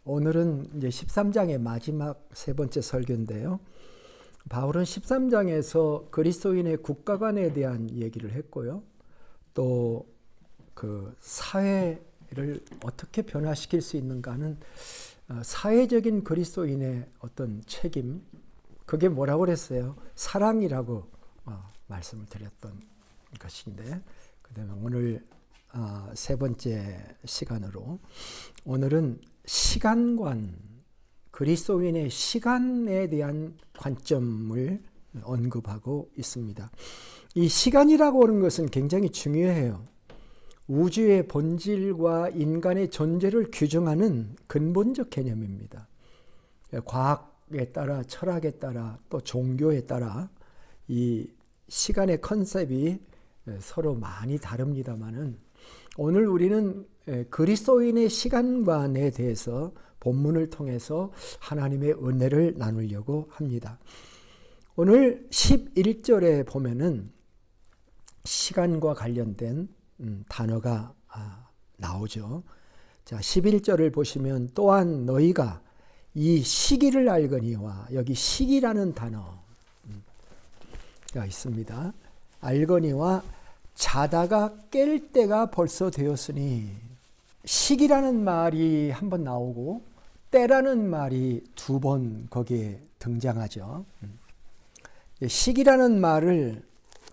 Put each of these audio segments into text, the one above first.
오늘은 이제 13장의 마지막 세 번째 설교인데요. 바울은 13장에서 그리스도인의 국가관에 대한 얘기를 했고요. 또 그 사회를 어떻게 변화시킬 수 있는가 하는 사회적인 그리스도인의 어떤 책임, 그게 뭐라고 그랬어요? 사랑이라고 말씀을 드렸던 것인데, 그다음에 오늘 세 번째 시간으로 오늘은 시간관, 그리스도인의 시간에 대한 관점을 언급하고 있습니다. 이 시간이라고 하는 것은 굉장히 중요해요. 우주의 본질과 인간의 존재를 규정하는 근본적 개념입니다. 과학에 따라, 철학에 따라, 또 종교에 따라 이 시간의 컨셉이 서로 많이 다릅니다만은, 오늘 우리는 그리스도인의 시간관에 대해서 본문을 통해서 하나님의 은혜를 나누려고 합니다. 오늘 11절에 보면은 시간과 관련된 단어가 나오죠. 자, 11절을 보시면 또한 너희가 이 시기를 알거니와, 여기 시기라는 단어가 있습니다. 알거니와 자다가 깰 때가 벌써 되었으니, 시기라는 말이 한 번 나오고 때라는 말이 두 번 거기에 등장하죠. 시기라는 말을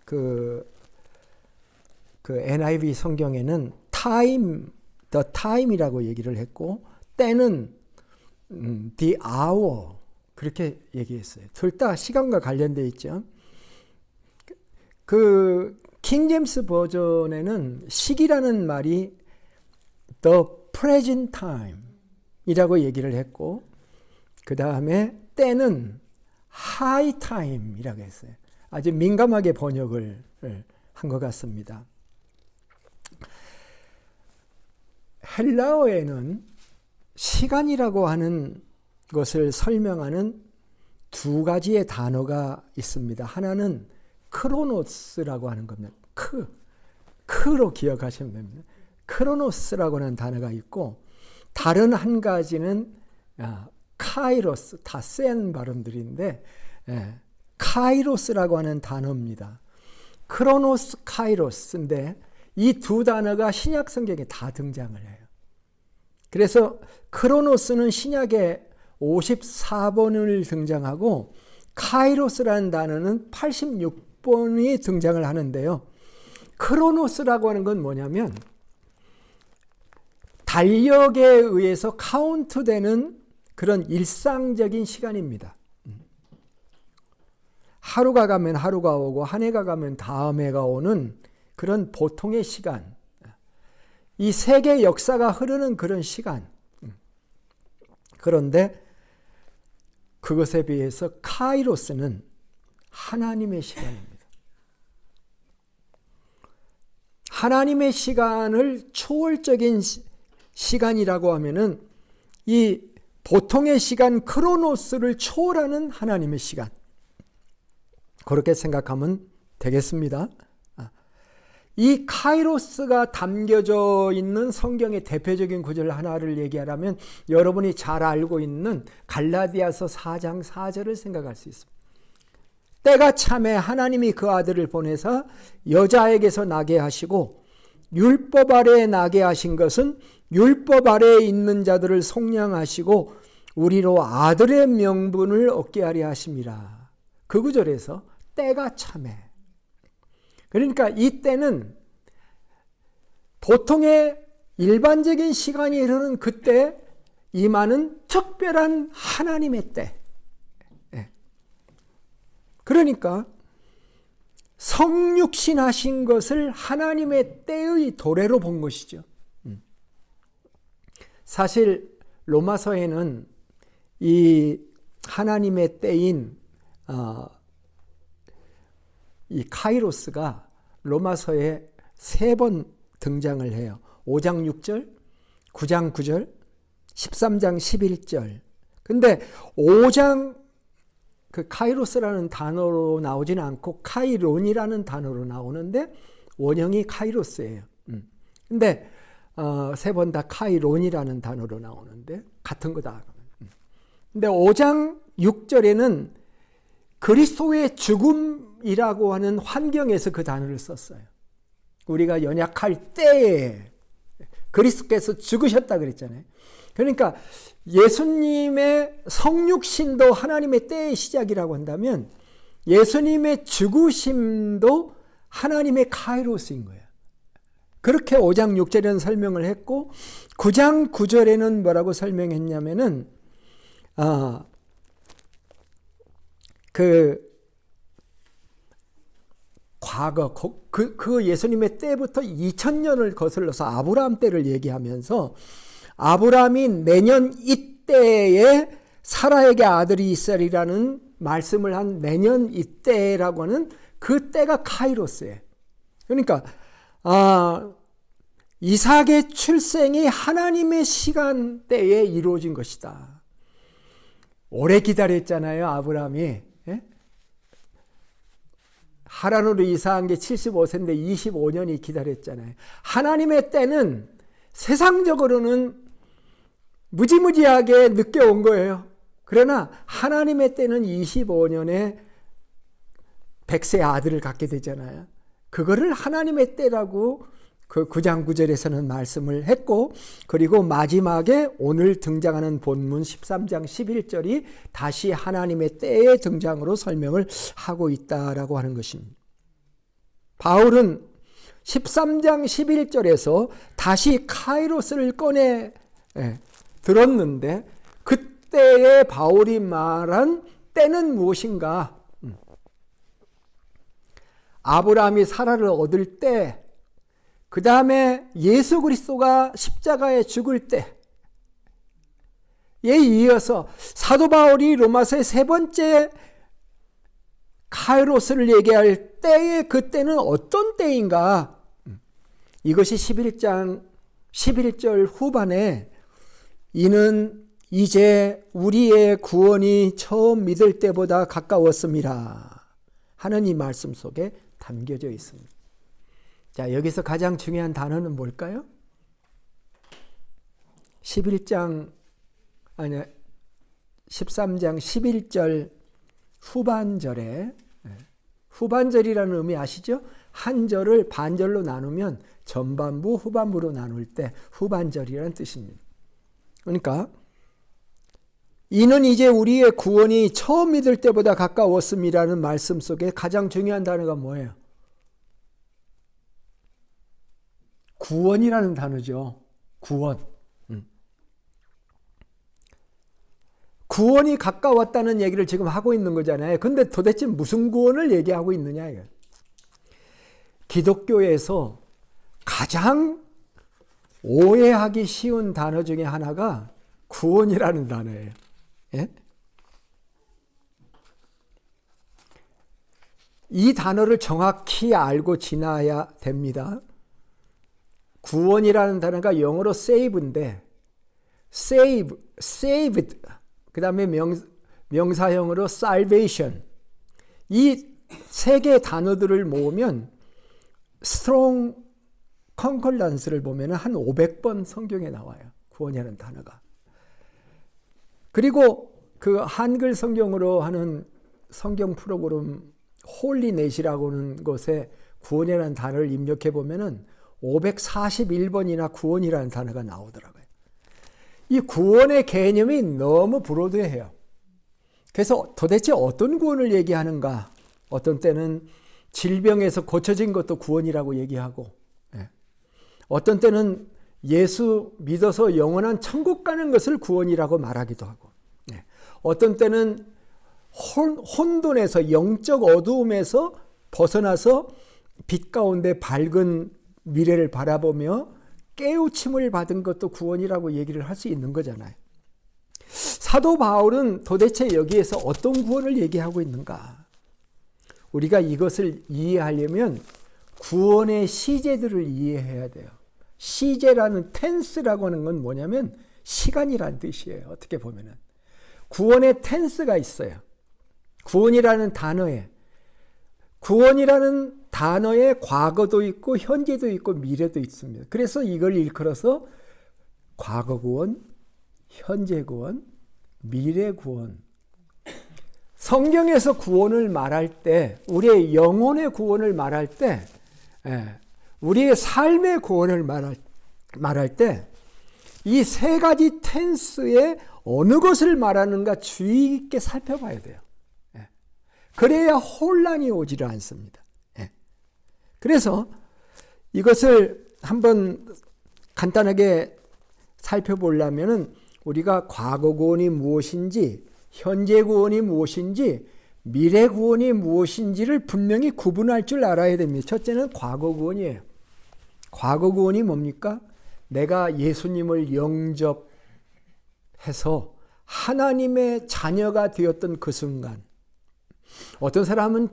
그 NIV 성경에는 the time이라고 얘기를 했고, 때는 the hour 그렇게 얘기했어요. 둘 다 시간과 관련되어 있죠. 그 킹제임스 버전에는 시기라는 말이 the present time 이라고 얘기를 했고, 그 다음에 때는 high time 이라고 했어요. 아주 민감하게 번역을 한 것 같습니다. 헬라어에는 시간이라고 하는 것을 설명하는 두 가지의 단어가 있습니다. 하나는 크로노스라고 하는 겁니다. 크로 기억하시면 됩니다. 크로노스라고 하는 단어가 있고, 다른 한 가지는 카이로스, 다 센 발음들인데 카이로스라고 하는 단어입니다. 크로노스, 카이로스인데 이 두 단어가 신약 성경에 다 등장을 해요. 그래서 크로노스는 신약에 54번을 등장하고, 카이로스라는 단어는 86번이 등장을 하는데요. 크로노스라고 하는 건 뭐냐면 달력에 의해서 카운트되는 그런 일상적인 시간입니다. 하루가 가면 하루가 오고 한 해가 가면 다음 해가 오는 그런 보통의 시간, 이 세계 역사가 흐르는 그런 시간. 그런데 그것에 비해서 카이로스는 하나님의 시간입니다. 하나님의 시간을 초월적인 시간이라고 하면은 이 보통의 시간 크로노스를 초월하는 하나님의 시간, 그렇게 생각하면 되겠습니다. 이 카이로스가 담겨져 있는 성경의 대표적인 구절 하나를 얘기하라면 여러분이 잘 알고 있는 갈라디아서 4장 4절을 생각할 수 있습니다. 때가 참에 하나님이 그 아들을 보내사 여자에게서 나게 하시고 율법 아래에 나게 하신 것은 율법 아래에 있는 자들을 속량하시고 우리로 아들의 명분을 얻게 하려 하심이라. 그 구절에서 때가 참에, 그러니까 이 때는 보통의 일반적인 시간이 흐르는 그때 임하는 특별한 하나님의 때. 그러니까 성육신 하신 것을 하나님의 때의 도래로 본 것이죠. 사실 로마서에는 이 하나님의 때인 이 카이로스가 로마서에 3번 등장을 해요. 5장 6절, 9장 9절, 13장 11절. 근데 5장 그 카이로스라는 단어로 나오지는 않고 카이론이라는 단어로 나오는데 원형이 카이로스예요. 근데 세 번 다 카이론이라는 단어로 나오는데 같은 거다. 근데 5장 6절에는 그리스도의 죽음이라고 하는 환경에서 그 단어를 썼어요. 우리가 연약할 때에 그리스도께서 죽으셨다 그랬잖아요. 그러니까 예수님의 성육신도 하나님의 때의 시작이라고 한다면 예수님의 죽으심도 하나님의 카이로스인 거예요. 그렇게 5장 6절에는 설명을 했고 9장 9절에는 뭐라고 설명했냐면은 과거 그 예수님의 때부터 2000년을 거슬러서 아브라함 때를 얘기하면서 아브라함이 내년 이때에 사라에게 아들이 있으리라는 말씀을 한 내년 이때라고 하는 그 때가 카이로스예요. 그러니까 이삭의 출생이 하나님의 시간대에 이루어진 것이다. 오래 기다렸잖아요, 아브라함이. 예? 하란으로 이사한 게 75세인데 25년이 기다렸잖아요. 하나님의 때는 세상적으로는 무지무지하게 늦게 온 거예요. 그러나 하나님의 때는 25년에 100세 아들을 갖게 되잖아요. 그거를 하나님의 때라고 그 9장 9절에서는 말씀을 했고, 그리고 마지막에 오늘 등장하는 본문 13장 11절이 다시 하나님의 때의 등장으로 설명을 하고 있다라고 하는 것입니다. 바울은 13장 11절에서 다시 카이로스를 꺼내 들었는데 그때의 바울이 말한 때는 무엇인가? 아브라함이 사라를 얻을 때, 그 다음에 예수 그리스도가 십자가에 죽을 때에 이어서 사도 바울이 로마서의 세 번째 카이로스를 얘기할 때의 그 때는 어떤 때인가? 이것이 11장 11절 후반에 이는 이제 우리의 구원이 처음 믿을 때보다 가까웠습니다 하는 이 말씀 속에 담겨져 있습니다. 자, 여기서 가장 중요한 단어는 뭘까요? 13장 11절 후반절이라는 의미 아시죠? 한 절을 반절로 나누면 전반부, 후반부로 나눌 때 후반절이라는 뜻입니다. 그러니까 이는 이제 우리의 구원이 처음 믿을 때보다 가까웠음이라는 말씀 속에 가장 중요한 단어가 뭐예요? 구원이라는 단어죠. 구원. 구원이 가까웠다는 얘기를 지금 하고 있는 거잖아요. 근데 도대체 무슨 구원을 얘기하고 있느냐 이거. 기독교에서 가장 오해하기 쉬운 단어 중에 하나가 구원이라는 단어예요. 예? 이 단어를 정확히 알고 지나야 됩니다. 구원이라는 단어가 영어로 save인데 saved 그 다음에 명사형으로 salvation, 이 세 개의 단어들을 모으면 strong concordance를 보면 한 500번 성경에 나와요. 구원이라는 단어가. 그리고 그 한글 성경으로 하는 성경 프로그램 홀리넷이라고 하는 곳에 구원이라는 단어를 입력해 보면은 541번이나 구원이라는 단어가 나오더라고요. 이 구원의 개념이 너무 브로드해요. 그래서 도대체 어떤 구원을 얘기하는가? 어떤 때는 질병에서 고쳐진 것도 구원이라고 얘기하고, 어떤 때는 예수 믿어서 영원한 천국 가는 것을 구원이라고 말하기도 하고, 어떤 때는 혼돈에서 영적 어두움에서 벗어나서 빛 가운데 밝은 미래를 바라보며 깨우침을 받은 것도 구원이라고 얘기를 할 수 있는 거잖아요. 사도 바울은 도대체 여기에서 어떤 구원을 얘기하고 있는가? 우리가 이것을 이해하려면 구원의 시제들을 이해해야 돼요. 시제라는 텐스라고 하는 건 뭐냐면 시간이라는 뜻이에요. 어떻게 보면은 구원의 텐스가 있어요. 구원이라는 단어에 구원이라는 단어에 과거도 있고 현재도 있고 미래도 있습니다. 그래서 이걸 일컬어서 과거 구원, 현재 구원, 미래 구원. 성경에서 구원을 말할 때, 우리의 영혼의 구원을 말할 때, 우리의 삶의 구원을 말할 때, 이 세 가지 텐스에 어느 것을 말하는가 주의 깊게 살펴봐야 돼요. 그래야 혼란이 오지를 않습니다. 그래서 이것을 한번 간단하게 살펴보려면은 우리가 과거 구원이 무엇인지, 현재 구원이 무엇인지, 미래 구원이 무엇인지를 분명히 구분할 줄 알아야 됩니다. 첫째는 과거 구원이에요. 과거 구원이 뭡니까? 내가 예수님을 영접해서 하나님의 자녀가 되었던 그 순간. 어떤 사람은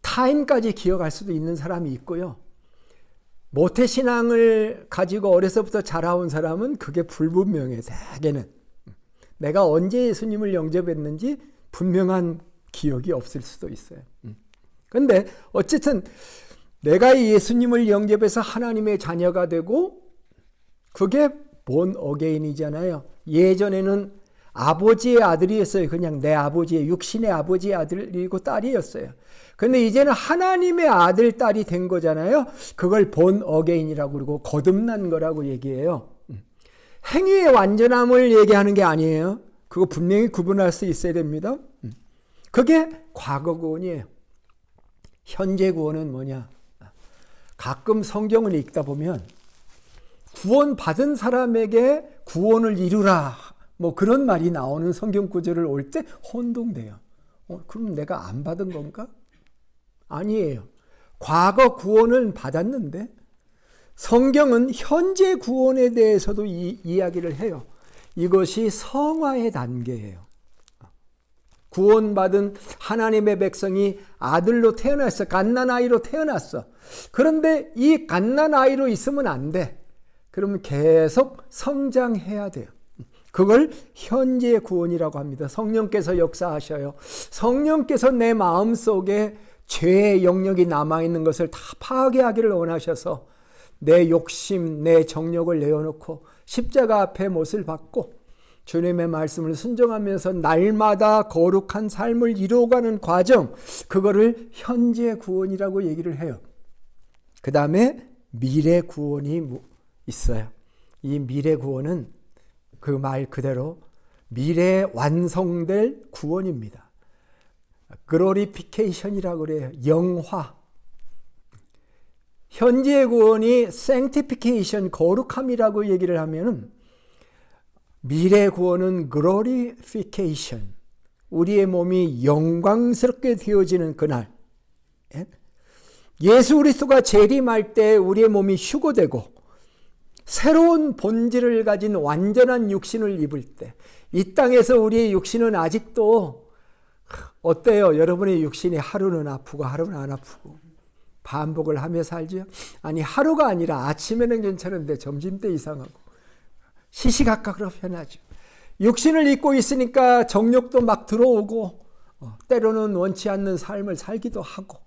타임까지 기억할 수도 있는 사람이 있고요. 모태신앙을 가지고 어려서부터 자라온 사람은 그게 불분명해요. 대개는. 내가 언제 예수님을 영접했는지 분명한 기억이 없을 수도 있어요. 그런데 어쨌든 내가 예수님을 영접해서 하나님의 자녀가 되고 그게 본 어게인이잖아요. 예전에는 아버지의 아들이었어요. 그냥 내 아버지의 육신의 아버지의 아들이고 딸이었어요. 그런데 이제는 하나님의 아들, 딸이 된 거잖아요. 그걸 본 어게인이라고 그러고 거듭난 거라고 얘기해요. 행위의 완전함을 얘기하는 게 아니에요. 그거 분명히 구분할 수 있어야 됩니다. 그게 과거 구원이에요. 현재 구원은 뭐냐? 가끔 성경을 읽다 보면 구원받은 사람에게 구원을 이루라, 뭐 그런 말이 나오는 성경 구절을 올 때 혼동돼요. 그럼 내가 안 받은 건가? 아니에요. 과거 구원을 받았는데 성경은 현재 구원에 대해서도 이야기를 해요. 이것이 성화의 단계예요. 구원받은 하나님의 백성이 아들로 태어났어. 갓난아이로 태어났어. 그런데 이 갓난아이로 있으면 안 돼. 그러면 계속 성장해야 돼요. 그걸 현재 구원이라고 합니다. 성령께서 역사하셔요. 성령께서 내 마음속에 죄의 영역이 남아있는 것을 다 파괴하기를 원하셔서 내 욕심, 내 정욕을 내어놓고 십자가 앞에 못을 받고 주님의 말씀을 순종하면서 날마다 거룩한 삶을 이루어가는 과정, 그거를 현재 구원이라고 얘기를 해요. 그 다음에 미래 구원이 있어요. 이 미래 구원은 그 말 그대로 미래에 완성될 구원입니다. 글로리피케이션이라고 그래요. 영화. 현재 구원이 sanctification, 거룩함이라고 얘기를 하면은 미래 구원은 glorification, 우리의 몸이 영광스럽게 되어지는 그날. 예수 그리스도가 재림할 때 우리의 몸이 휴거되고 새로운 본질을 가진 완전한 육신을 입을 때, 이 땅에서 우리의 육신은 아직도 어때요? 여러분의 육신이 하루는 아프고 하루는 안 아프고 반복을 하며 살죠? 아니, 하루가 아니라 아침에는 괜찮은데 점심때 이상하고 시시각각으로 변하죠. 육신을 입고 있으니까 정욕도 막 들어오고 때로는 원치 않는 삶을 살기도 하고.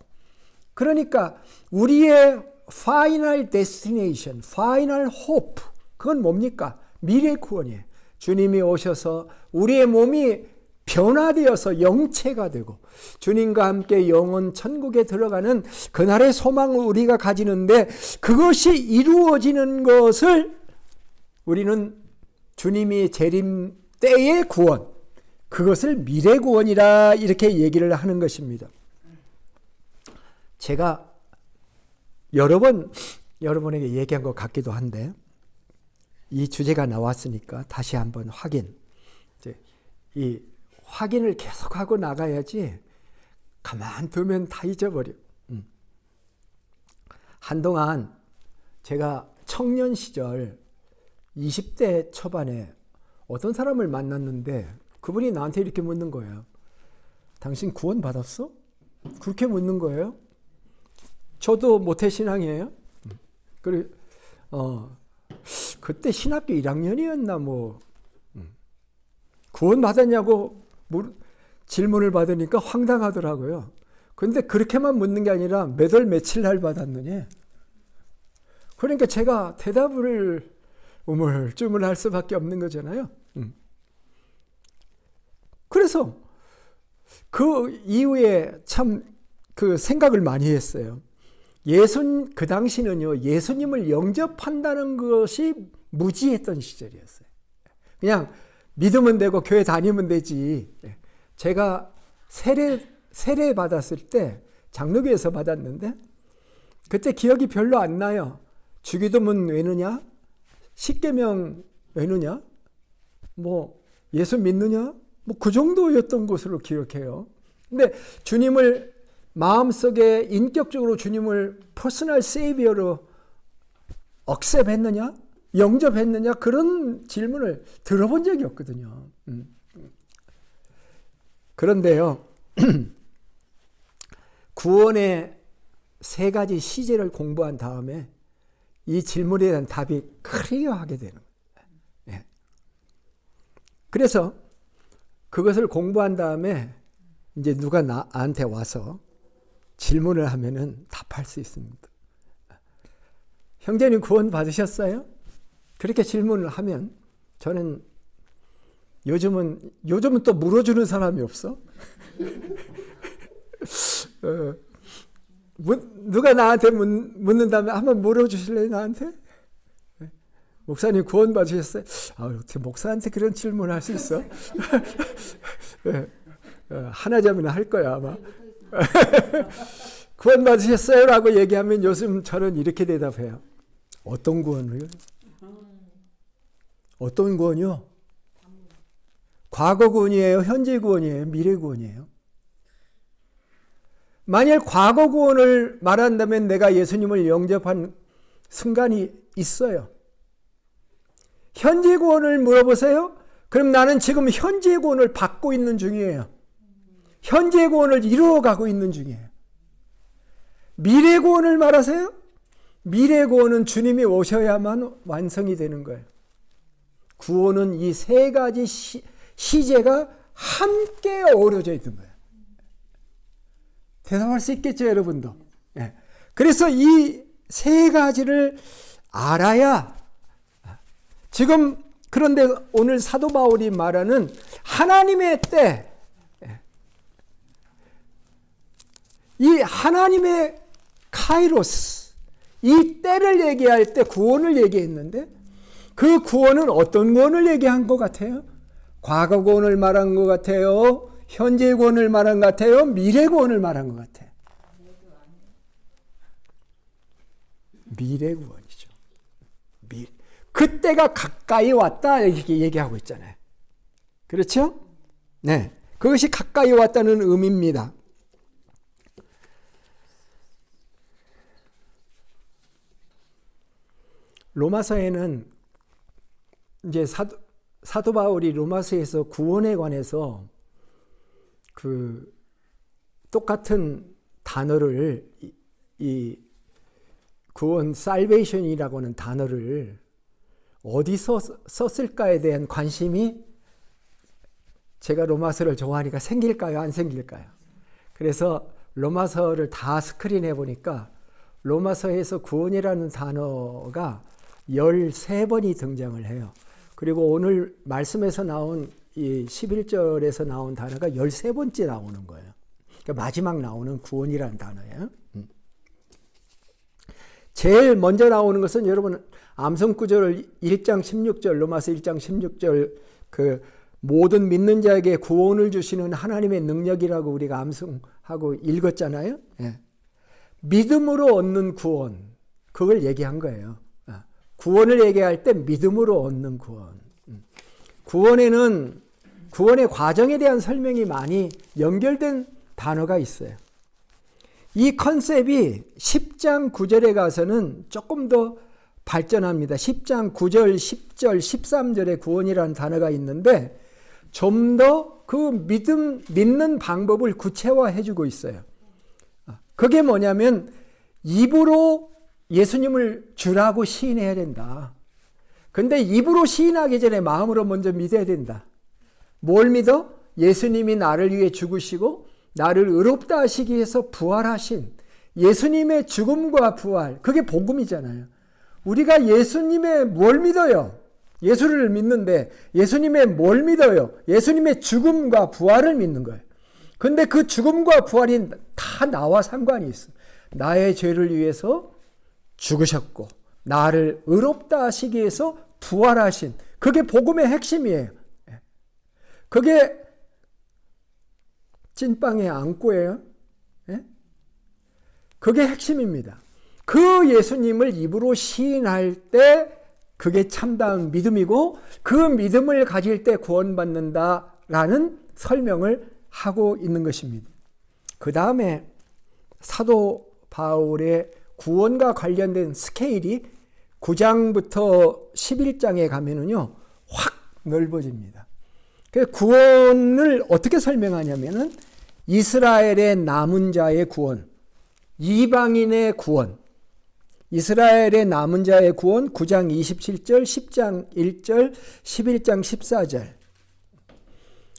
그러니까 우리의 final destination, final hope, 그건 뭡니까? 미래 구원이에요. 주님이 오셔서 우리의 몸이 변화되어서 영체가 되고 주님과 함께 영원 천국에 들어가는 그날의 소망을 우리가 가지는데, 그것이 이루어지는 것을 우리는 주님이 재림 때의 구원, 그것을 미래 구원이라 이렇게 얘기를 하는 것입니다. 제가 여러 번 여러분에게 얘기한 것 같기도 한데, 이 주제가 나왔으니까 다시 한번 이 확인을 계속하고 나가야지 가만두면 다 잊어버려. 한동안 제가 청년 시절 20대 초반에 어떤 사람을 만났는데 그분이 나한테 이렇게 묻는 거예요. 당신 구원 받았어? 그렇게 묻는 거예요. 저도 모태신앙이에요. 그리고 그때 신학교 1학년이었나 뭐 구원 받았냐고 질문을 받으니까 황당하더라고요. 근데 그렇게만 묻는 게 아니라 몇 월 며칠 날 받았느냐. 그러니까 제가 대답을 우물쭈물할 수밖에 없는 거잖아요. 그래서 그 이후에 참 그 생각을 많이 했어요. 그 당시는요, 예수님을 영접한다는 것이 무지했던 시절이었어요. 그냥 믿으면 되고 교회 다니면 되지. 제가 세례 받았을 때 장로교에서 받았는데 그때 기억이 별로 안 나요. 주기도문 외느냐? 십계명 외느냐? 뭐 예수 믿느냐? 뭐 그 정도였던 것으로 기억해요. 근데 주님을 마음속에 인격적으로 주님을 퍼스널 세이비어로 억셉했느냐? 영접했느냐? 그런 질문을 들어본 적이 없거든요. 그런데요, 구원의 세 가지 시제를 공부한 다음에 이 질문에 대한 답이 클리어하게 되는 거예요. 그래서 그것을 공부한 다음에 이제 누가 나한테 와서 질문을 하면은 답할 수 있습니다. 형제님 구원 받으셨어요? 그렇게 질문을 하면 저는 요즘은 또 물어주는 사람이 없어. 누가 나한테 묻는다면 한번 물어주실래요, 나한테? 목사님 구원 받으셨어요? 어떻게 목사한테 그런 질문을 할 수 있어? 하나자면 할 거야 아마. 구원 받으셨어요? 라고 얘기하면 요즘 저는 이렇게 대답해요. 어떤 구원을요? 어떤 구원이요? 과거 구원이에요? 현재 구원이에요? 미래 구원이에요? 만일 과거 구원을 말한다면 내가 예수님을 영접한 순간이 있어요. 현재 구원을 물어보세요? 그럼 나는 지금 현재 구원을 받고 있는 중이에요. 현재 구원을 이루어가고 있는 중이에요. 미래 구원을 말하세요? 미래 구원은 주님이 오셔야만 완성이 되는 거예요. 구원은 이 세 가지 시제가 함께 어우러져 있는 거예요. 대답할 수 있겠죠, 여러분도? 네. 그래서 이 세 가지를 알아야 지금 그런데 오늘 사도 바울이 말하는 하나님의 때, 이 하나님의 카이로스, 이 때를 얘기할 때 구원을 얘기했는데 그 구원은 어떤 구원을 얘기한 것 같아요? 과거 구원을 말한 것 같아요? 현재 구원을 말한 것 같아요? 미래 구원을 말한 것 같아요? 미래 구원이죠. 그때가 가까이 왔다 이렇게 얘기하고 있잖아요. 그렇죠? 네, 그것이 가까이 왔다는 의미입니다. 로마서에는 이제 사도 바울이 로마서에서 구원에 관해서 그 똑같은 단어를 이 구원 살베이션이라고 하는 단어를 어디서 썼을까에 대한 관심이 제가 로마서를 좋아하니까 생길까요? 안 생길까요? 그래서 로마서를 다 스크린해 보니까 로마서에서 구원이라는 단어가 13번이 등장을 해요. 그리고 오늘 말씀에서 나온 이 11절에서 나온 단어가 13번째 나오는 거예요. 그러니까 마지막 나오는 구원이라는 단어예요. 제일 먼저 나오는 것은 여러분 암송구절 1장 16절 로마서 1장 16절 그 모든 믿는 자에게 구원을 주시는 하나님의 능력이라고 우리가 암송하고 읽었잖아요. 예. 믿음으로 얻는 구원, 그걸 얘기한 거예요. 구원을 얘기할 때 믿음으로 얻는 구원. 구원에는 구원의 과정에 대한 설명이 많이 연결된 단어가 있어요. 이 컨셉이 10장 9절에 가서는 조금 더 발전합니다. 10장 9절, 10절, 13절에 구원이라는 단어가 있는데 좀 더 그 믿는 방법을 구체화해 주고 있어요. 그게 뭐냐면 입으로 예수님을 주라고 시인해야 된다. 근데 입으로 시인하기 전에 마음으로 먼저 믿어야 된다. 뭘 믿어? 예수님이 나를 위해 죽으시고 나를 의롭다 하시기 위해서 부활하신 예수님의 죽음과 부활, 그게 복음이잖아요. 우리가 예수님의 뭘 믿어요? 예수를 믿는데 예수님의 뭘 믿어요? 예수님의 죽음과 부활을 믿는 거예요. 근데 그 죽음과 부활이 다 나와 상관이 있어. 나의 죄를 위해서 죽으셨고 나를 의롭다 하시기 위해서 부활하신, 그게 복음의 핵심이에요. 그게 찐빵의 안고예요. 그게 핵심입니다. 그 예수님을 입으로 시인할 때 그게 참다운 믿음이고, 그 믿음을 가질 때 구원받는다라는 설명을 하고 있는 것입니다. 그 다음에 사도 바울의 구원과 관련된 스케일이 9장부터 11장에 가면은요, 확 넓어집니다. 그 구원을 어떻게 설명하냐면은 이스라엘의 남은 자의 구원, 이방인의 구원, 이스라엘의 남은 자의 구원 9장 27절, 10장 1절, 11장 14절.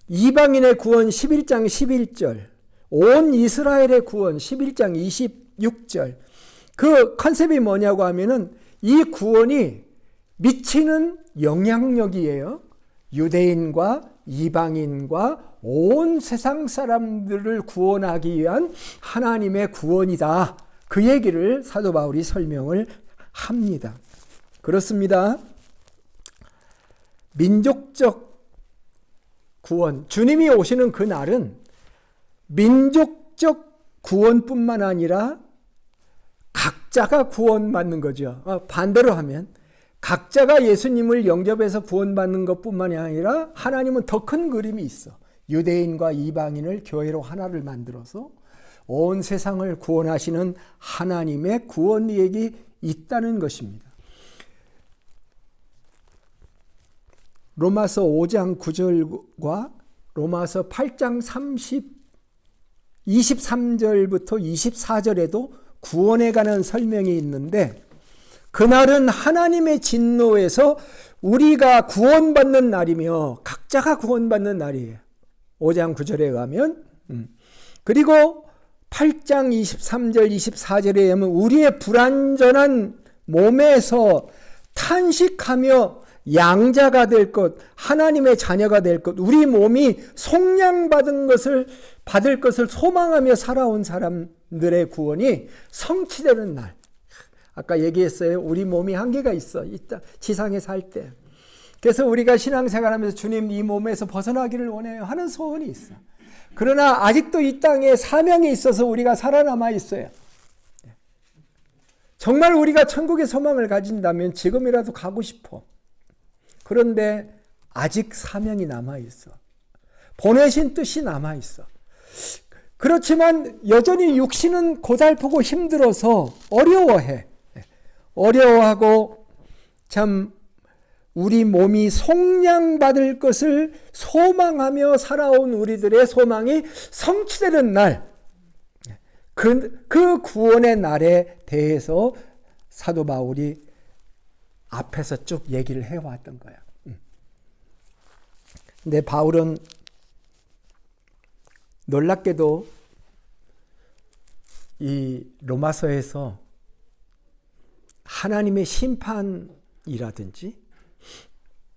이방인의 구원 11장 11절. 온 이스라엘의 구원 11장 26절. 그 컨셉이 뭐냐고 하면은 이 구원이 미치는 영향력이에요. 유대인과 이방인과 온 세상 사람들을 구원하기 위한 하나님의 구원이다. 그 얘기를 사도 바울이 설명을 합니다. 그렇습니다. 민족적 구원, 주님이 오시는 그 날은 민족적 구원뿐만 아니라 각자가 구원받는 거죠. 반대로 하면 각자가 예수님을 영접해서 구원받는 것뿐만이 아니라 하나님은 더 큰 그림이 있어. 유대인과 이방인을 교회로 하나를 만들어서 온 세상을 구원하시는 하나님의 구원 계획이 있다는 것입니다. 로마서 5장 9절과 로마서 8장 23절부터 24절에도 구원에 관한 설명이 있는데, 그날은 하나님의 진노에서 우리가 구원받는 날이며 각자가 구원받는 날이에요. 5장 9절에 가면. 그리고 8장 23절 24절에 의하면 우리의 불완전한 몸에서 탄식하며 양자가 될 것, 하나님의 자녀가 될 것, 우리 몸이 속량받은 것을 받을 것을 소망하며 살아온 사람들의 구원이 성취되는 날. 아까 얘기했어요. 우리 몸이 한계가 있어. 지상에 살 때. 그래서 우리가 신앙생활하면서 주님 이 몸에서 벗어나기를 원해요 하는 소원이 있어. 그러나 아직도 이 땅에 사명이 있어서 우리가 살아남아 있어요. 정말 우리가 천국의 소망을 가진다면 지금이라도 가고 싶어. 그런데 아직 사명이 남아있어. 보내신 뜻이 남아있어. 그렇지만 여전히 육신은 고달프고 힘들어서 어려워해. 어려워하고 참 우리 몸이 속량받을 것을 소망하며 살아온 우리들의 소망이 성취되는 날, 그 구원의 날에 대해서 사도 바울이 앞에서 쭉 얘기를 해왔던 거야. 근데 바울은 놀랍게도 이 로마서에서 하나님의 심판이라든지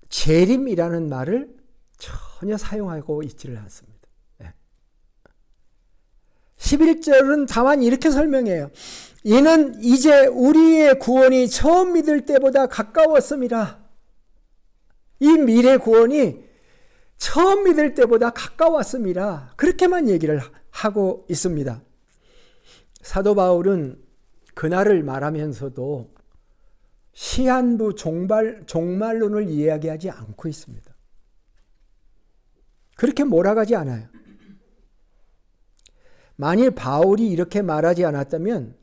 재림이라는 말을 전혀 사용하고 있지를 않습니다. 11절은 다만 이렇게 설명해요. 이는 이제 우리의 구원이 처음 믿을 때보다 가까웠음이라. 이 미래 구원이 처음 믿을 때보다 가까웠음이라. 그렇게만 얘기를 하고 있습니다. 사도 바울은 그날을 말하면서도 시한부 종말론을 이야기하지 않고 있습니다. 그렇게 몰아가지 않아요. 만일 바울이 이렇게 말하지 않았다면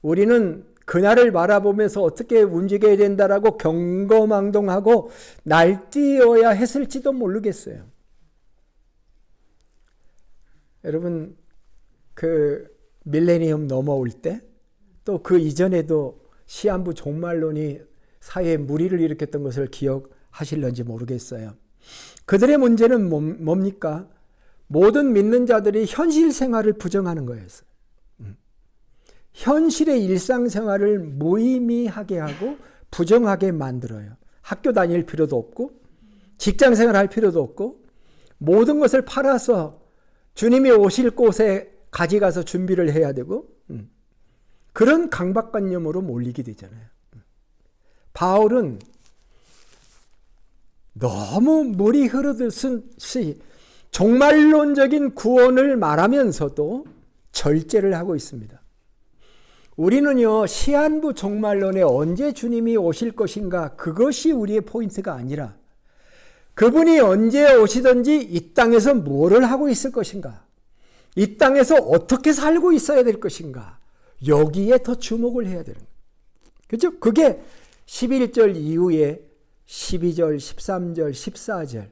우리는 그날을 바라보면서 어떻게 움직여야 된다라고 경거망동하고 날뛰어야 했을지도 모르겠어요. 여러분, 그 밀레니엄 넘어올 때 또 그 이전에도 시한부 종말론이 사회에 무리를 일으켰던 것을 기억하실런지 모르겠어요. 그들의 문제는 뭡니까? 모든 믿는 자들이 현실 생활을 부정하는 거였어요. 현실의 일상생활을 무의미하게 하고 부정하게 만들어요. 학교 다닐 필요도 없고 직장생활 할 필요도 없고 모든 것을 팔아서 주님이 오실 곳에 가져가서 준비를 해야 되고 그런 강박관념으로 몰리게 되잖아요. 바울은 너무 물이 흐르듯이 종말론적인 구원을 말하면서도 절제를 하고 있습니다. 우리는요, 시한부 종말론에 언제 주님이 오실 것인가, 그것이 우리의 포인트가 아니라 그분이 언제 오시든지 이 땅에서 무엇을 하고 있을 것인가, 이 땅에서 어떻게 살고 있어야 될 것인가, 여기에 더 주목을 해야 되는 거예요. 그렇죠? 그게 11절 이후에 12절, 13절, 14절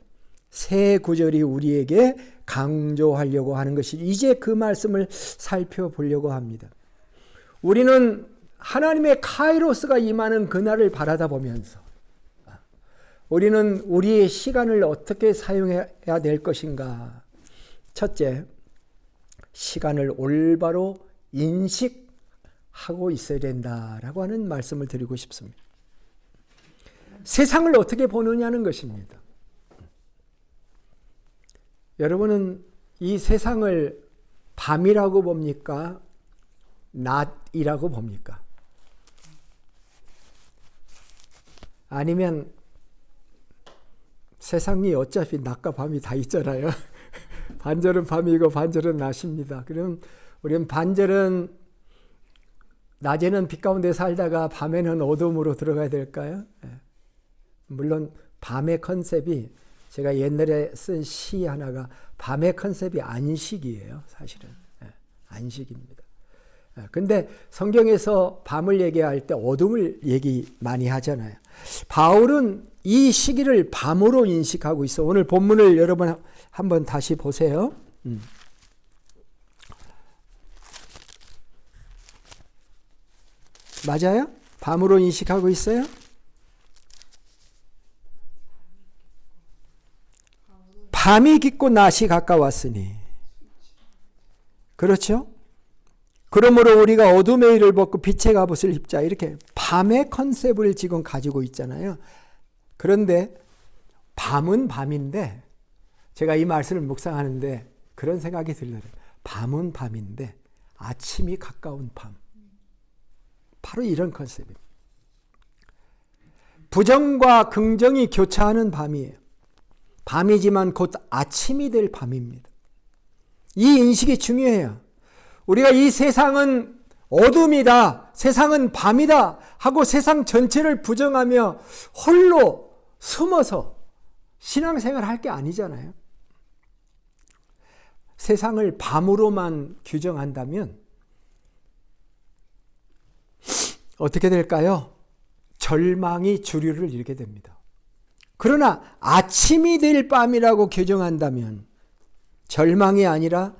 세 구절이 우리에게 강조하려고 하는 것이, 이제 그 말씀을 살펴보려고 합니다. 우리는 하나님의 카이로스가 임하는 그날을 바라다 보면서 우리는 우리의 시간을 어떻게 사용해야 될 것인가. 첫째, 시간을 올바로 인식하고 있어야 된다라고 하는 말씀을 드리고 싶습니다. 세상을 어떻게 보느냐는 것입니다. 여러분은 이 세상을 밤이라고 봅니까? 낮이라고 봅니까? 아니면 세상이 어차피 낮과 밤이 다 있잖아요. 반절은 밤이고 반절은 낮입니다. 그럼 우리는 반절은 낮에는 빛 가운데 살다가 밤에는 어둠으로 들어가야 될까요? 물론 밤의 컨셉이, 제가 옛날에 쓴 시 하나가 밤의 컨셉이 안식이에요. 사실은 안식입니다. 근데 성경에서 밤을 얘기할 때 어둠을 얘기 많이 하잖아요. 바울은 이 시기를 밤으로 인식하고 있어. 오늘 본문을 여러분 한번 다시 보세요. 맞아요? 밤으로 인식하고 있어요? 밤이 깊고 낮이 가까웠으니. 그렇죠? 그러므로 우리가 어둠의 일을 벗고 빛의 갑옷을 입자. 이렇게 밤의 컨셉을 지금 가지고 있잖아요. 그런데 밤은 밤인데, 제가 이 말씀을 묵상하는데 그런 생각이 들어요. 밤은 밤인데 아침이 가까운 밤. 바로 이런 컨셉입니다. 부정과 긍정이 교차하는 밤이에요. 밤이지만 곧 아침이 될 밤입니다. 이 인식이 중요해요. 우리가 이 세상은 어둠이다, 세상은 밤이다 하고 세상 전체를 부정하며 홀로 숨어서 신앙생활을 할 게 아니잖아요. 세상을 밤으로만 규정한다면 어떻게 될까요? 절망이 주류를 이루게 됩니다. 그러나 아침이 될 밤이라고 규정한다면 절망이 아니라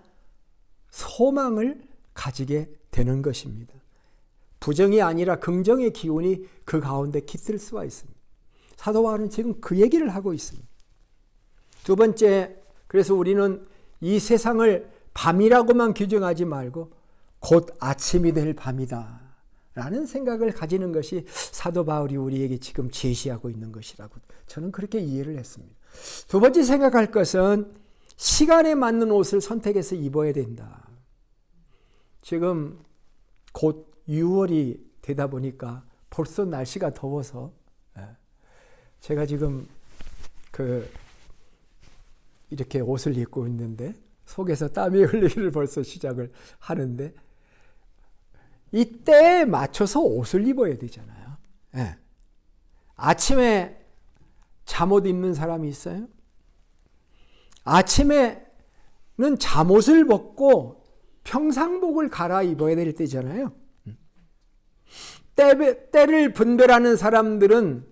소망을 가지게 되는 것입니다. 부정이 아니라 긍정의 기운이 그 가운데 깃들 수가 있습니다. 사도 바울은 지금 그 얘기를 하고 있습니다. 두 번째, 그래서 우리는 이 세상을 밤이라고만 규정하지 말고 곧 아침이 될 밤이다 라는 생각을 가지는 것이 사도 바울이 우리에게 지금 제시하고 있는 것이라고 저는 그렇게 이해를 했습니다. 두 번째 생각할 것은 시간에 맞는 옷을 선택해서 입어야 된다. 지금 곧 6월이 되다 보니까 벌써 날씨가 더워서 제가 지금 이렇게 옷을 입고 있는데 속에서 땀이 흘리기를 벌써 시작을 하는데, 이 때에 맞춰서 옷을 입어야 되잖아요. 아침에 잠옷 입는 사람이 있어요? 아침에는 잠옷을 벗고 평상복을 갈아입어야 될 때잖아요. 때를 분별하는 사람들은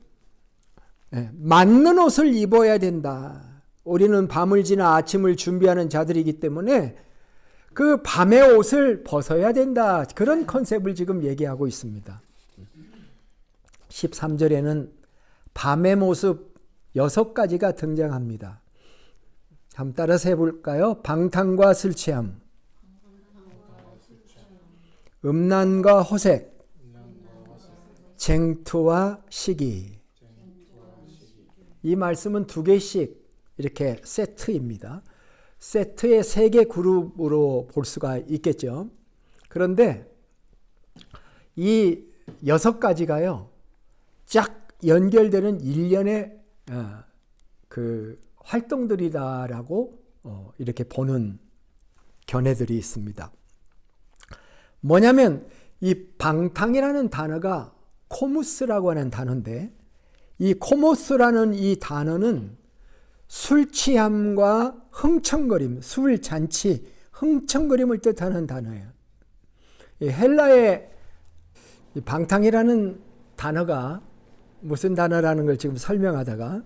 맞는 옷을 입어야 된다. 우리는 밤을 지나 아침을 준비하는 자들이기 때문에 그 밤의 옷을 벗어야 된다. 그런 컨셉을 지금 얘기하고 있습니다. 13절에는 밤의 모습 6가지가 등장합니다. 한번 따라서 해볼까요? 방탕과 술 취함, 음란과 호색, 쟁투와 시기. 이 말씀은 두 개씩 이렇게 세트입니다. 세트의 3개 그룹으로 볼 수가 있겠죠. 그런데 이 6가지가요, 쫙 연결되는 일련의 그 활동들이다라고 이렇게 보는 견해들이 있습니다. 뭐냐면 이 방탕이라는 단어가 코무스라고 하는 단어인데, 이 코모스라는 이 단어는 술 취함과 흥청거림, 술 잔치, 흥청거림을 뜻하는 단어예요. 이 헬라의 이 방탕이라는 단어가 무슨 단어라는 걸 지금 설명하다가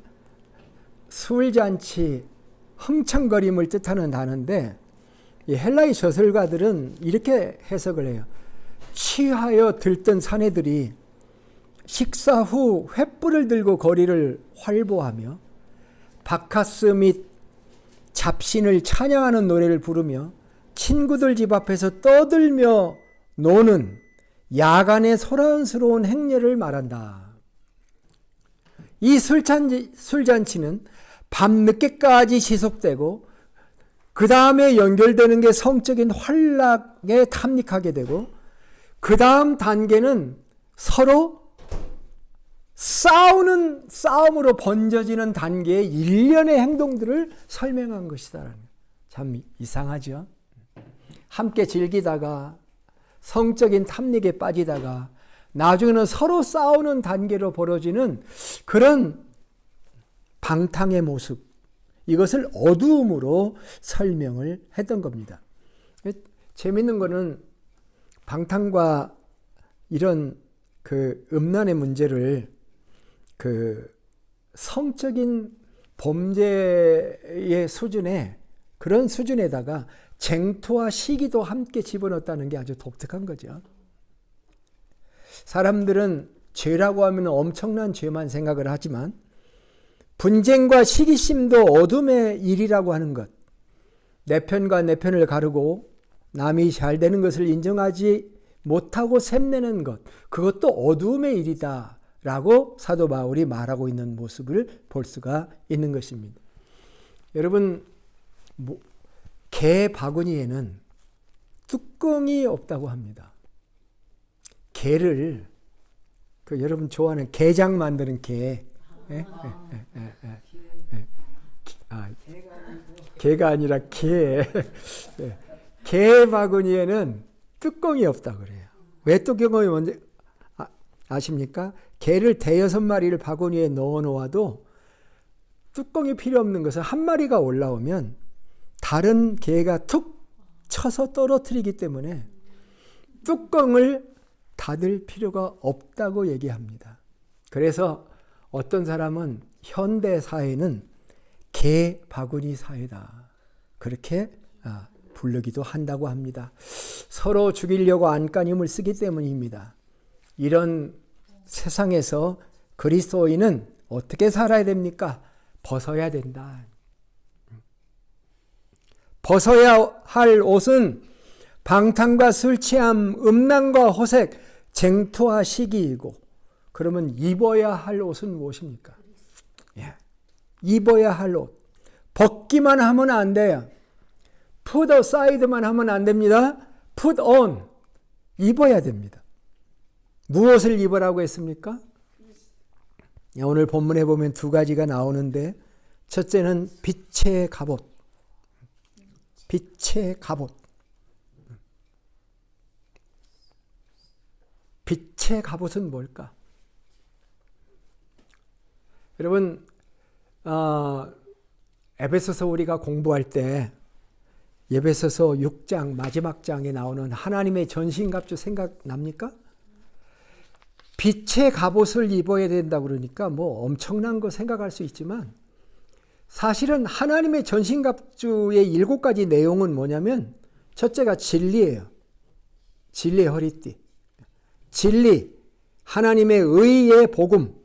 술 잔치, 흥청거림을 뜻하는 단어인데, 이 헬라의 저술가들은 이렇게 해석을 해요. 취하여 들뜬 사내들이 식사 후 횃불을 들고 거리를 활보하며 바카스 및 잡신을 찬양하는 노래를 부르며 친구들 집 앞에서 떠들며 노는 야간의 소란스러운 행렬을 말한다. 이 술잔치는 밤늦게까지 지속되고 그 다음에 연결되는 게 성적인 활락에 탐닉하게 되고, 그 다음 단계는 서로 싸움으로 번져지는 단계의 일련의 행동들을 설명한 것이다. 참 이상하죠? 함께 즐기다가 성적인 탐닉에 빠지다가 나중에는 서로 싸우는 단계로 벌어지는 그런 방탕의 모습, 이것을 어두움으로 설명을 했던 겁니다. 재밌는 거는 방탕과 이런 그 음란의 문제를 그 성적인 범죄의 수준에, 그런 수준에다가 쟁투와 시기도 함께 집어넣었다는 게 아주 독특한 거죠. 사람들은 죄라고 하면 엄청난 죄만 생각을 하지만 분쟁과 시기심도 어둠의 일이라고 하는 것, 내 편과 내 편을 가르고 남이 잘 되는 것을 인정하지 못하고 샘내는 것, 그것도 어둠의 일이다 라고 사도 바울이 말하고 있는 모습을 볼 수가 있는 것입니다. 여러분, 개 바구니에는 뚜껑이 없다고 합니다. 개를, 여러분 좋아하는 게장 만드는 개, 개가 아니라 개. 개 바구니에는 뚜껑이 없다고 그래요. 왜 뚜껑이 먼저 아십니까? 개를 5-6마리를 바구니에 넣어 놓아도 뚜껑이 필요 없는 것은 한 마리가 올라오면 다른 개가 툭 쳐서 떨어뜨리기 때문에 뚜껑을 닫을 필요가 없다고 얘기합니다. 그래서 어떤 사람은 현대 사회는 개 바구니 사회다, 그렇게 부르기도 한다고 합니다. 서로 죽이려고 안간힘을 쓰기 때문입니다. 이런 세상에서 그리스도인은 어떻게 살아야 됩니까? 벗어야 된다. 벗어야 할 옷은 방탕과 술 취함, 음란과 호색, 쟁투와 시기이고, 그러면 입어야 할 옷은 무엇입니까? 입어야 할 옷. 벗기만 하면 안 돼요. put aside만 하면 안 됩니다. put on. 입어야 됩니다. 무엇을 입으라고 했습니까? 오늘 본문에 보면 2가지가 나오는데, 첫째는 빛의 갑옷. 빛의 갑옷. 빛의 갑옷은 뭘까? 여러분, 에베소서 우리가 공부할 때 에베소서 6장 마지막 장에 나오는 하나님의 전신갑주 생각납니까? 빛의 갑옷을 입어야 된다고 그러니까 뭐 엄청난 거 생각할 수 있지만, 사실은 하나님의 전신갑주의 7가지 내용은 뭐냐면, 첫째가 진리예요. 진리의 허리띠. 진리, 하나님의 의의 복음,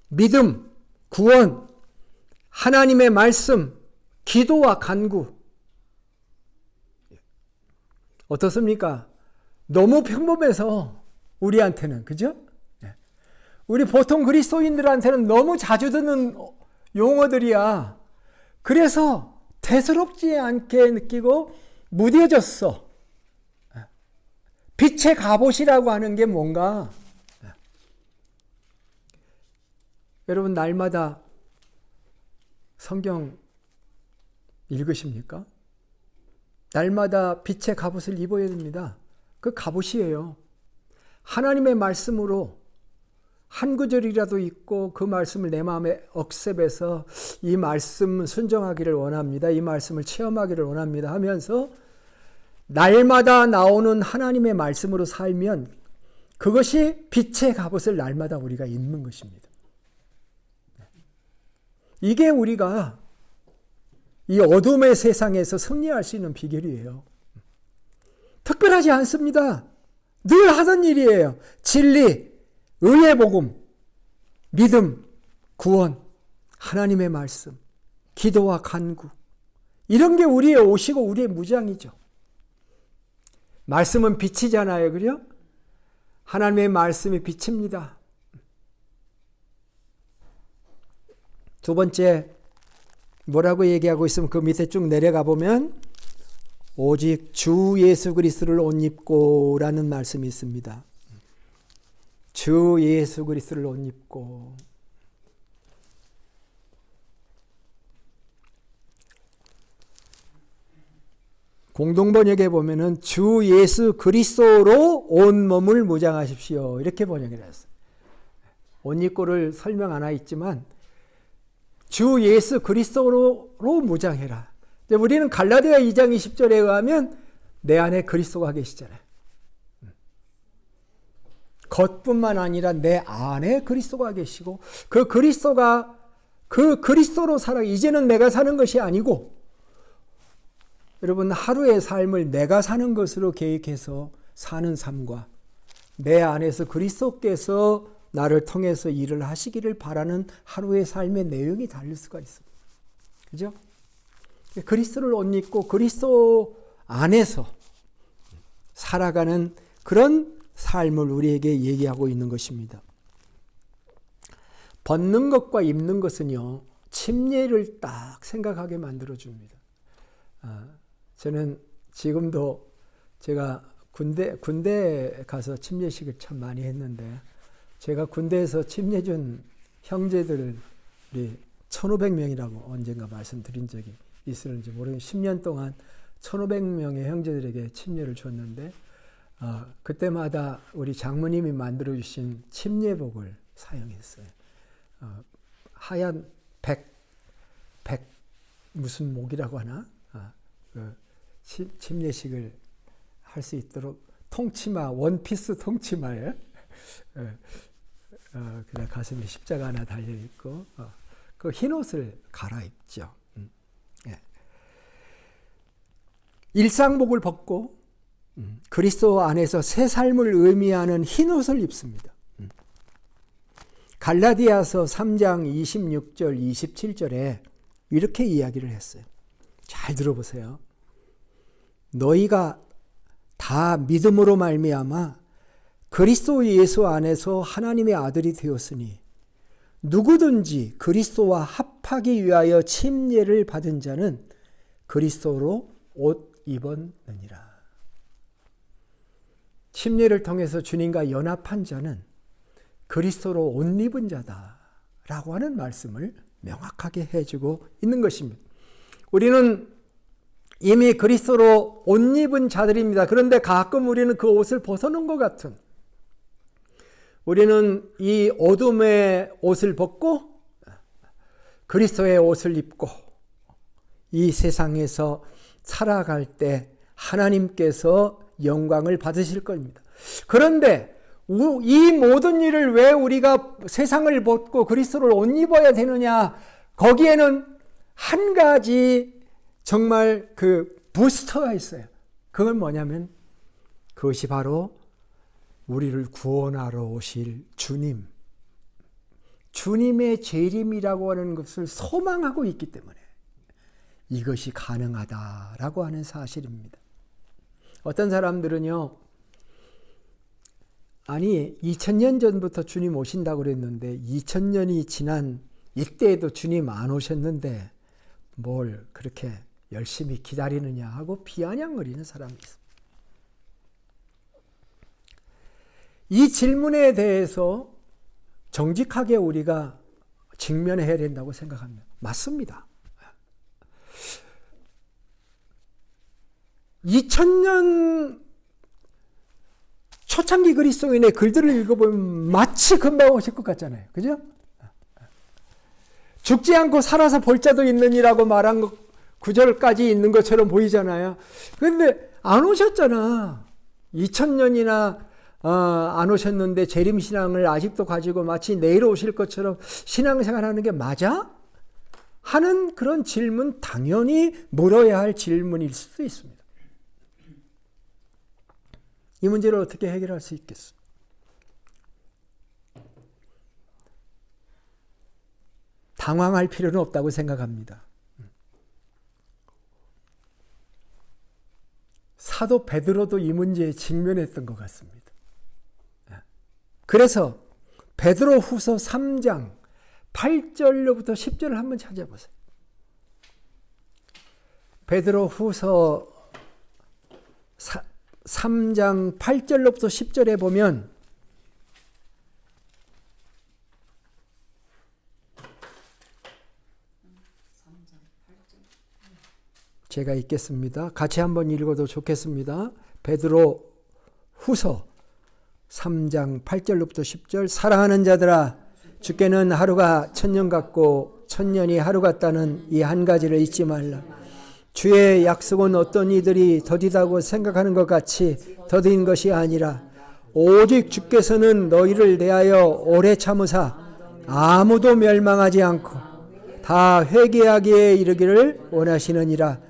믿음, 구원, 하나님의 말씀, 기도와 간구. 어떻습니까? 너무 평범해서 우리한테는, 그죠? 우리 보통 그리스도인들한테는 너무 자주 듣는 용어들이야. 그래서 대수롭지 않게 느끼고 무뎌졌어. 빛의 갑옷이라고 하는 게 뭔가? 여러분 날마다 성경 읽으십니까? 날마다 빛의 갑옷을 입어야 됩니다. 그 갑옷이에요. 하나님의 말씀으로 한 구절이라도 읽고 그 말씀을 내 마음에 억셉해서 이 말씀 순종하기를 원합니다. 이 말씀을 체험하기를 원합니다 하면서 날마다 나오는 하나님의 말씀으로 살면 그것이 빛의 갑옷을 날마다 우리가 입는 것입니다. 이게 우리가 이 어둠의 세상에서 승리할 수 있는 비결이에요. 특별하지 않습니다. 늘 하던 일이에요. 진리, 의의 복음, 믿음, 구원, 하나님의 말씀, 기도와 간구. 이런 게 우리의 옷이고 우리의 무장이죠. 말씀은 빛이잖아요. 그래요? 하나님의 말씀이 빛입니다. 두 번째, 뭐라고 얘기하고 있으면 그 밑에 쭉 내려가 보면 오직 주 예수 그리스도를 옷 입고 라는 말씀이 있습니다. 주 예수 그리스도를 옷 입고. 공동번역에 보면은 주 예수 그리스도로 온 몸을 무장하십시오. 이렇게 번역을 했어요. 옷 입고를 설명 안 하있지만 주 예수 그리스도로 무장해라. 우리는 갈라디아 2장 20절에 의하면 내 안에 그리스도가 계시잖아요. 겉뿐만 아니라 내 안에 그리스도가 계시고 그 그리스도로 살아. 이제는 내가 사는 것이 아니고 여러분 하루의 삶을 내가 사는 것으로 계획해서 사는 삶과 내 안에서 그리스도께서 나를 통해서 일을 하시기를 바라는 하루의 삶의 내용이 다를 수가 있습니다. 그죠? 그리스도를 옷 입고 그리스도 안에서 살아가는 그런 삶을 우리에게 얘기하고 있는 것입니다. 벗는 것과 입는 것은요, 침례를 딱 생각하게 만들어줍니다. 저는 지금도 제가 군대에 가서 침례식을 참 많이 했는데 제가 군대에서 침례 준 형제들이 1,500명이라고 언젠가 말씀드린 적이 있을지 모르겠는데 10년 동안 1,500명의 형제들에게 침례를 줬는데 그때마다 우리 장모님이 만들어주신 침례복을 사용했어요. 하얀 백 무슨 목이라고 하나? 침례식을 할 수 있도록 통치마, 원피스 통치마에 그냥 가슴에 십자가 하나 달려있고 그 흰옷을 갈아입죠. 예. 일상복을 벗고 그리스도 안에서 새 삶을 의미하는 흰옷을 입습니다. 갈라디아서 3장 26절 27절에 이렇게 이야기를 했어요. 잘 들어보세요. 너희가 다 믿음으로 말미암아 그리스도 예수 안에서 하나님의 아들이 되었으니 누구든지 그리스도와 합하기 위하여 침례를 받은 자는 그리스도로 옷 입었느니라. 침례를 통해서 주님과 연합한 자는 그리스도로 옷 입은 자다라고 하는 말씀을 명확하게 해주고 있는 것입니다. 우리는 이미 그리스도로 옷 입은 자들입니다. 그런데 가끔 우리는 그 옷을 벗어놓은 것 같은, 우리는 이 어둠의 옷을 벗고 그리스도의 옷을 입고 이 세상에서 살아갈 때 하나님께서 영광을 받으실 겁니다. 그런데 이 모든 일을 왜 우리가 세상을 벗고 그리스도를 옷 입어야 되느냐? 거기에는 한 가지 정말 그 부스터가 있어요. 그건 뭐냐면 그것이 바로 우리를 구원하러 오실 주님, 주님의 재림이라고 하는 것을 소망하고 있기 때문에 이것이 가능하다라고 하는 사실입니다. 어떤 사람들은요, 아니 2000년 전부터 주님 오신다고 그랬는데 2000년이 지난 이때에도 주님 안 오셨는데 뭘 그렇게 열심히 기다리느냐 하고 비아냥거리는 사람이 있습니다. 이 질문에 대해서 정직하게 우리가 직면해야 된다고 생각합니다. 맞습니다. 2000년 초창기 그리스도인의 글들을 읽어보면 마치 금방 오실 것 같잖아요. 그죠? 죽지 않고 살아서 볼 자도 있느니라고 말한 9절까지 있는 것처럼 보이잖아요. 그런데 안 오셨잖아. 2000년이나 안 오셨는데 재림신앙을 아직도 가지고 마치 내일 오실 것처럼 신앙생활하는 게 맞아? 하는 그런 질문, 당연히 물어야 할 질문일 수도 있습니다. 이 문제를 어떻게 해결할 수 있겠어? 당황할 필요는 없다고 생각합니다. 사도 베드로도 이 문제에 직면했던 것 같습니다. 그래서 베드로 후서 3장 8절로부터 10절을 한번 찾아보세요. 베드로 후서 3장 8절로부터 10절에 보면 제가 읽겠습니다. 같이 한번 읽어도 좋겠습니다. 베드로 후서 3장 8절로부터 10절. 사랑하는 자들아, 주께는 하루가 천년 같고 천년이 하루 같다는 이 한 가지를 잊지 말라. 주의 약속은 어떤 이들이 더디다고 생각하는 것 같이 더딘 것이 아니라 오직 주께서는 너희를 대하여 오래 참으사 아무도 멸망하지 않고 다 회개하기에 이르기를 원하시느니라.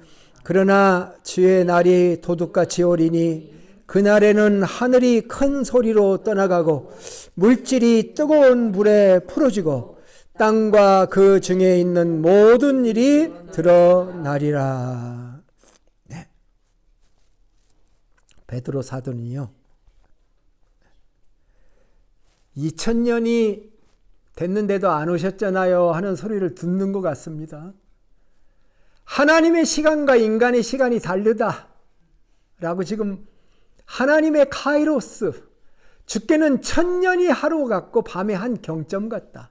그러나 주의 날이 도둑같이 오리니 그날에는 하늘이 큰 소리로 떠나가고 물질이 뜨거운 불에 풀어지고 땅과 그 중에 있는 모든 일이 드러나리라. 네. 베드로 사도는요, 2000년이 됐는데도 안 오셨잖아요 하는 소리를 듣는 것 같습니다. 하나님의 시간과 인간의 시간이 다르다 라고 지금 하나님의 카이로스, 주께는 천년이 하루 같고 밤의 한 경점 같다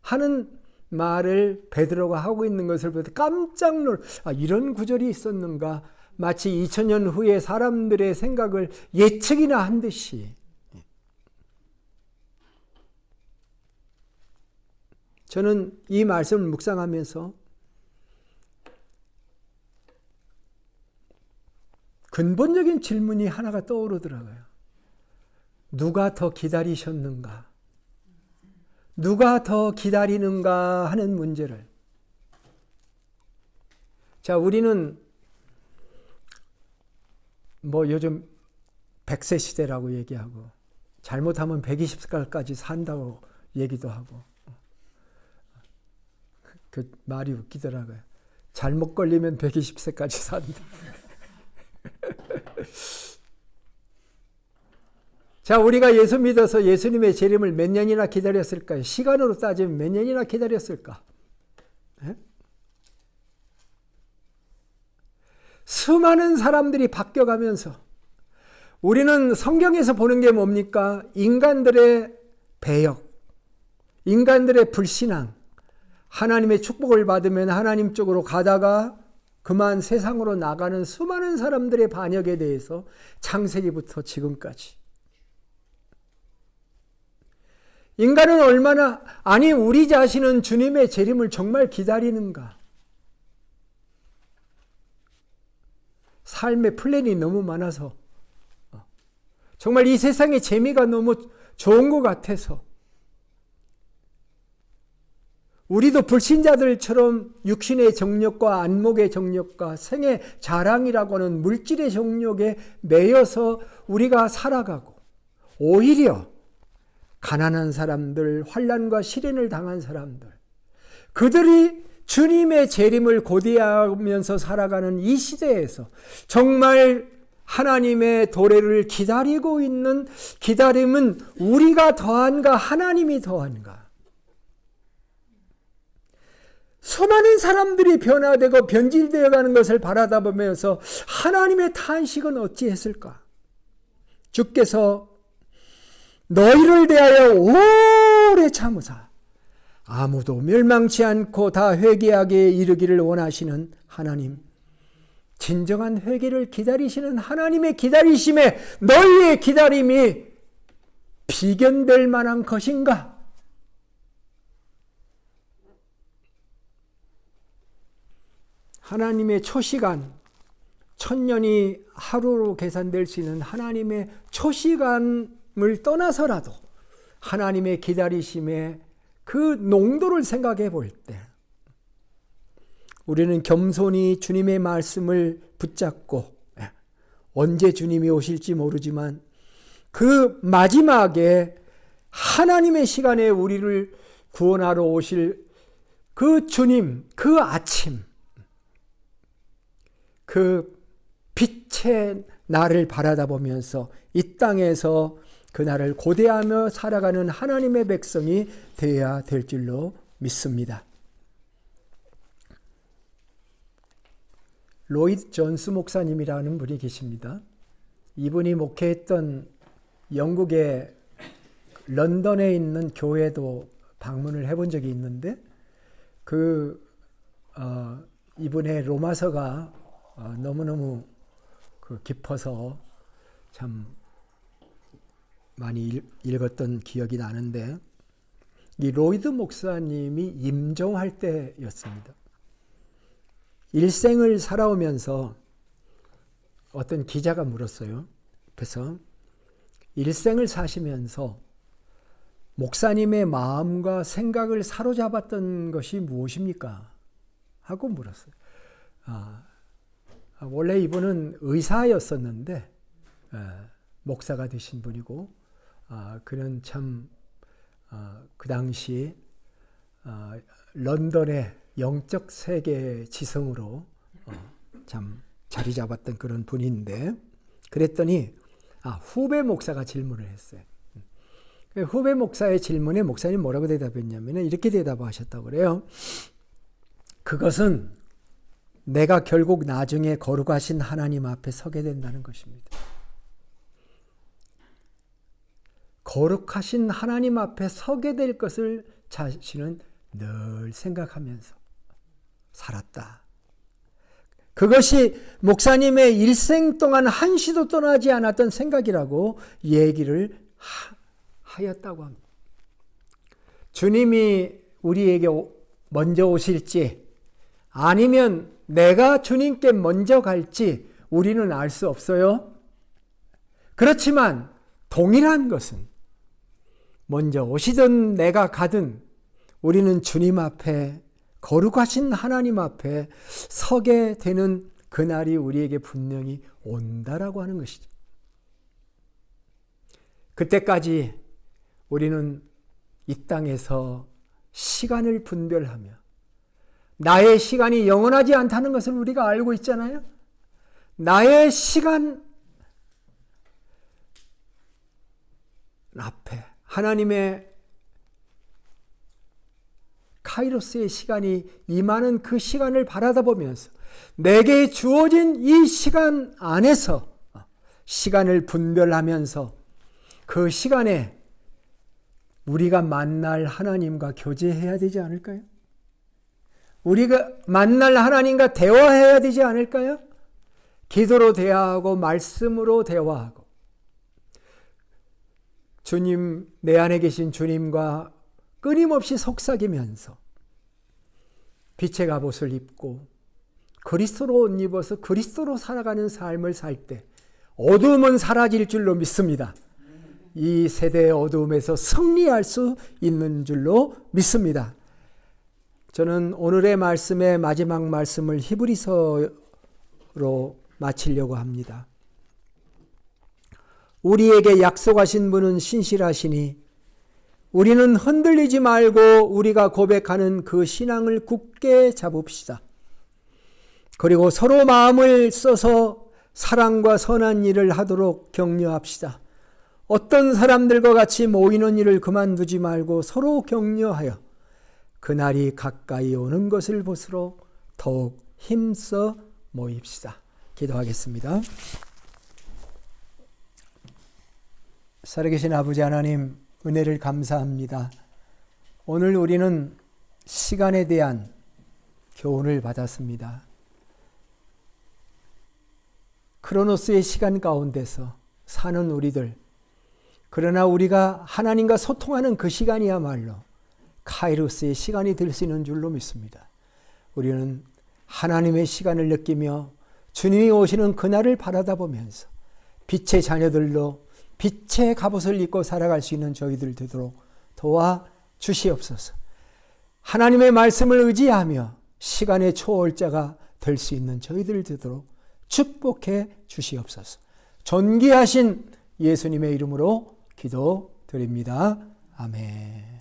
하는 말을 베드로가 하고 있는 것을 보고 깜짝 놀라, 이런 구절이 있었는가, 마치 2000년 후에 사람들의 생각을 예측이나 한 듯이. 저는 이 말씀을 묵상하면서 근본적인 질문이 하나가 떠오르더라고요. 누가 더 기다리셨는가? 누가 더 기다리는가 하는 문제를. 자, 우리는 뭐 요즘 100세 시대라고 얘기하고 잘못하면 120살까지 산다고 얘기도 하고, 그 말이 웃기더라고요. 잘못 걸리면 120세까지 산다. 자, 우리가 예수 믿어서 예수님의 재림을 몇 년이나 기다렸을까요? 시간으로 따지면 몇 년이나 기다렸을까? 네? 수많은 사람들이 바뀌어가면서 우리는 성경에서 보는 게 뭡니까? 인간들의 배역, 인간들의 불신앙, 하나님의 축복을 받으면 하나님 쪽으로 가다가 그만 세상으로 나가는 수많은 사람들의 반역에 대해서 창세기부터 지금까지. 인간은 얼마나, 아니 우리 자신은 주님의 재림을 정말 기다리는가? 삶의 플랜이 너무 많아서, 정말 이 세상의 재미가 너무 좋은 것 같아서 우리도 불신자들처럼 육신의 정욕과 안목의 정욕과 생의 자랑이라고 하는 물질의 정욕에 매여서 우리가 살아가고, 오히려 가난한 사람들, 환난과 시련을 당한 사람들, 그들이 주님의 재림을 고대하면서 살아가는 이 시대에서 정말 하나님의 도래를 기다리고 있는 기다림은 우리가 더한가 하나님이 더한가? 수많은 사람들이 변화되고 변질되어 가는 것을 바라다 보면서 하나님의 탄식은 어찌했을까? 주께서 너희를 대하여 오래 참으사 아무도 멸망치 않고 다 회개하게 이르기를 원하시는 하나님, 진정한 회개를 기다리시는 하나님의 기다리심에 너희의 기다림이 비견될 만한 것인가? 하나님의 초시간, 천년이 하루로 계산될 수 있는 하나님의 초시간을 떠나서라도 하나님의 기다리심의 그 농도를 생각해 볼 때 우리는 겸손히 주님의 말씀을 붙잡고 언제 주님이 오실지 모르지만 그 마지막에 하나님의 시간에 우리를 구원하러 오실 그 주님, 그 아침, 그 빛의 날을 바라다 보면서 이 땅에서 그날을 고대하며 살아가는 하나님의 백성이 되어야 될 줄로 믿습니다. 로이드 존스 목사님이라는 분이 계십니다. 이분이 목회했던 영국의 런던에 있는 교회도 방문을 해본 적이 있는데 이분의 로마서가 너무너무 깊어서 참 많이 읽었던 기억이 나는데 이 로이드 목사님이 임종할 때였습니다. 일생을 살아오면서 어떤 기자가 물었어요. 그래서 일생을 사시면서 목사님의 마음과 생각을 사로잡았던 것이 무엇입니까? 하고 물었어요. 원래 이분은 의사였었는데 목사가 되신 분이고 그는 참 그 당시 런던의 영적 세계 지성으로 참 자리 잡았던 그런 분인데 그랬더니 후배 목사가 질문을 했어요. 후배 목사의 질문에 목사님 뭐라고 대답했냐면 이렇게 대답하셨다고 그래요. 그것은 내가 결국 나중에 거룩하신 하나님 앞에 서게 된다는 것입니다. 거룩하신 하나님 앞에 서게 될 것을 자신은 늘 생각하면서 살았다. 그것이 목사님의 일생 동안 한시도 떠나지 않았던 생각이라고 얘기를 하였다고 합니다. 주님이 우리에게 먼저 오실지 아니면 내가 주님께 먼저 갈지 우리는 알 수 없어요. 그렇지만 동일한 것은 먼저 오시든 내가 가든 우리는 주님 앞에 거룩하신 하나님 앞에 서게 되는 그날이 우리에게 분명히 온다라고 하는 것이죠. 그때까지 우리는 이 땅에서 시간을 분별하며 나의 시간이 영원하지 않다는 것을 우리가 알고 있잖아요. 나의 시간 앞에 하나님의 카이로스의 시간이 임하는 그 시간을 바라다 보면서 내게 주어진 이 시간 안에서 시간을 분별하면서 그 시간에 우리가 만날 하나님과 교제해야 되지 않을까요? 우리가 만날 하나님과 대화해야 되지 않을까요? 기도로 대화하고 말씀으로 대화하고 주님, 내 안에 계신 주님과 끊임없이 속삭이면서 빛의 갑옷을 입고 그리스도로 옷 입어서 그리스도로 살아가는 삶을 살 때 어두움은 사라질 줄로 믿습니다. 이 세대의 어두움에서 승리할 수 있는 줄로 믿습니다. 저는 오늘의 말씀의 마지막 말씀을 히브리서로 마치려고 합니다. 우리에게 약속하신 분은 신실하시니 우리는 흔들리지 말고 우리가 고백하는 그 신앙을 굳게 잡읍시다. 그리고 서로 마음을 써서 사랑과 선한 일을 하도록 격려합시다. 어떤 사람들과 같이 모이는 일을 그만두지 말고 서로 격려하여 그날이 가까이 오는 것을 보수로 더욱 힘써 모입시다. 기도하겠습니다. 살아계신 아버지 하나님, 은혜를 감사합니다. 오늘 우리는 시간에 대한 교훈을 받았습니다. 크로노스의 시간 가운데서 사는 우리들, 그러나 우리가 하나님과 소통하는 그 시간이야말로 카이로스의 시간이 될 수 있는 줄로 믿습니다. 우리는 하나님의 시간을 느끼며 주님이 오시는 그날을 바라다 보면서 빛의 자녀들로 빛의 갑옷을 입고 살아갈 수 있는 저희들 되도록 도와 주시옵소서. 하나님의 말씀을 의지하며 시간의 초월자가 될 수 있는 저희들 되도록 축복해 주시옵소서. 존귀하신 예수님의 이름으로 기도드립니다. 아멘.